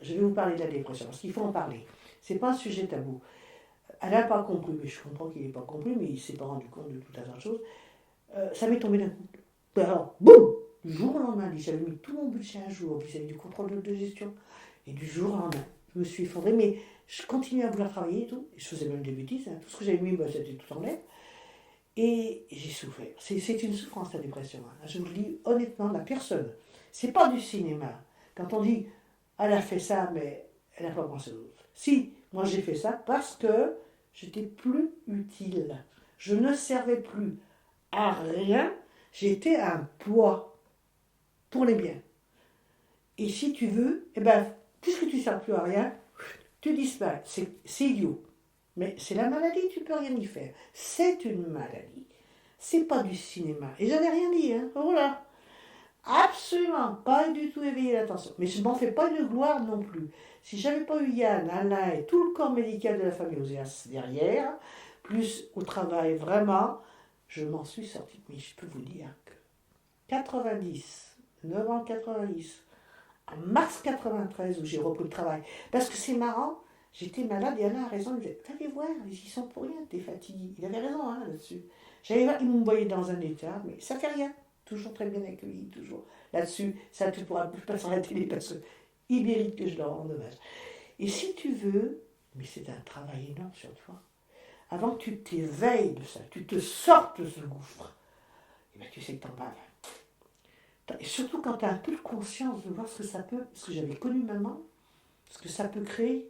je vais vous parler de la dépression, parce qu'il faut en parler. C'est pas un sujet tabou. Elle n'a pas compris, mais je comprends qu'il n'ait pas compris, mais il ne s'est pas rendu compte de tout un tas de choses. Ça m'est tombé d'un coup. Alors, boum, du jour au lendemain, j'avais mis tout mon budget à jour, puis j'avais du contrôle de gestion. Et du jour au lendemain, je me suis effondrée, mais je continuais à vouloir travailler et tout. Et je faisais même des bêtises, hein. Tout ce que j'avais mis, c'était tout en l'air. Et j'ai souffert. C'est une souffrance, la dépression, hein. Je vous le dis honnêtement, la personne. C'est pas du cinéma. Quand on dit, elle a fait ça, mais elle n'a pas pensé aux autres. Si, moi j'ai fait ça parce que j'étais plus utile. Je ne servais plus à rien. J'étais un poids pour les biens. Et si tu veux, eh ben, puisque tu ne sers plus à rien, tu disparais. C'est idiot. Mais c'est la maladie, tu ne peux rien y faire. C'est une maladie. C'est pas du cinéma. Et j'avais rien dit, hein. Voilà. Absolument pas du tout éveillé l'attention. Mais je m'en fais pas de gloire non plus. Si j'avais pas eu Yann, Alain et tout le corps médical de la famille Ozias derrière, plus au travail vraiment, je m'en suis sortie. Mais je peux vous dire que 90, novembre 90, en mars 93 où j'ai repris le travail. Parce que c'est marrant, j'étais malade et Alain a raison, il disait, allez voir, ils y sont pour rien, t'es fatigué. Il avait raison hein, là-dessus. Ils m'ont envoyé dans un état, mais ça fait rien. Toujours très bien accueilli, toujours. Là-dessus, ça tu pourras plus passer à la télé parce qu'il mérite que je leur rende hommage. Et si tu veux, mais c'est un travail énorme sur toi, avant que tu t'éveilles de ça, tu te sortes de ce gouffre, et bien tu sais que t'en parles. Et surtout quand tu as un peu de conscience de voir ce que ça peut, ce que j'avais connu maman, ce que ça peut créer,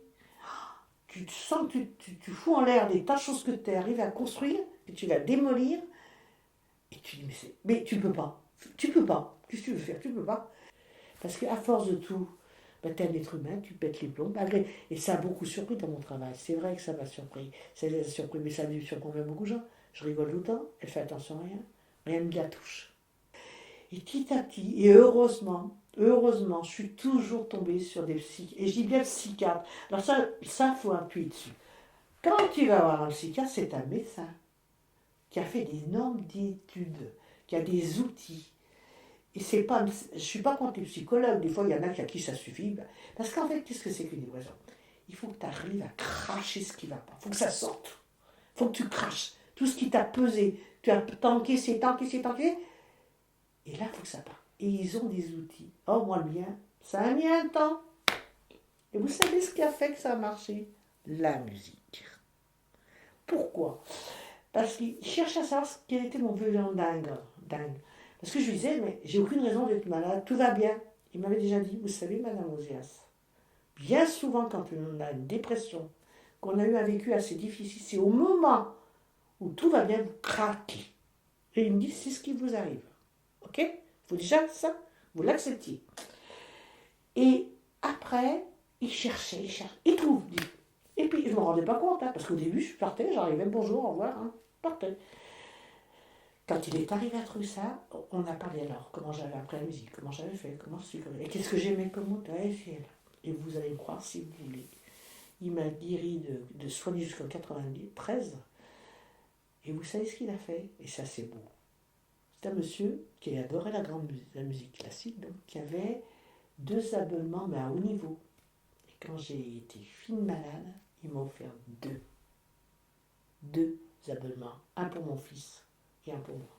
tu te sens que tu fous en l'air des tas de choses que tu arrives à construire, que tu vas démolir, et tu dis, mais tu peux pas. Tu peux pas. Qu'est-ce que tu veux faire? Tu peux pas. Parce qu'à force de tout, ben, tu es un être humain, tu pètes les plombs. Malgré, et ça a beaucoup surpris dans mon travail. C'est vrai que ça m'a surpris. Ça m'a surpris, mais ça a dû surprendre beaucoup de gens. Je rigole tout le temps, elle fait attention à rien. Rien ne la touche. Et petit à petit, et heureusement, je suis toujours tombée sur des psychiatres. Et je dis bien psychiatre. Alors ça faut appuyer dessus. Quand tu vas voir un psychiatre, c'est un médecin qui a fait des normes d'études, qui a des outils. Et c'est pas, je ne suis pas contre les psychologues, des fois il y en a qui ça suffit. Parce qu'en fait, qu'est-ce que c'est qu'une dépression? Il faut que tu arrives à cracher ce qui ne va pas. Il faut que ça sorte. Il faut que tu craches. Tout ce qui t'a pesé, tu as encaissé. Et là, il faut que ça parte. Et ils ont des outils. Oh, moi, le mien, ça a mis un temps. Et vous savez ce qui a fait que ça a marché? La musique. Pourquoi? Parce qu'il cherchait à savoir quel était mon violon dingue. Parce que je lui disais, mais j'ai aucune raison d'être malade, tout va bien. Il m'avait déjà dit, vous savez, Madame Ozias, bien souvent quand on a une dépression, qu'on a eu un vécu assez difficile, c'est au moment où tout va bien, vous craquez. Et il me dit, c'est ce qui vous arrive. Ok? Il faut déjà ça, vous l'acceptiez. Et après, il cherchait, il trouve. Et puis, je ne me rendais pas compte, hein, parce qu'au début, je partais, j'arrivais, bonjour, au revoir, hein, je partais. Quand il est arrivé à trouver ça, on a parlé alors, comment j'avais appris la musique, comment j'avais fait, comment je suis, et qu'est-ce que j'aimais comme mot, et vous allez me croire si vous voulez. Il m'a guéri de soigner jusqu'en 93, et vous savez ce qu'il a fait? Et ça, c'est beau. C'est un monsieur qui adorait la musique classique, donc qui avait 2 abonnements, mais à haut niveau. Et quand j'ai été fine malade, il m'a offert 2 abonnements. Un pour mon fils et un pour moi.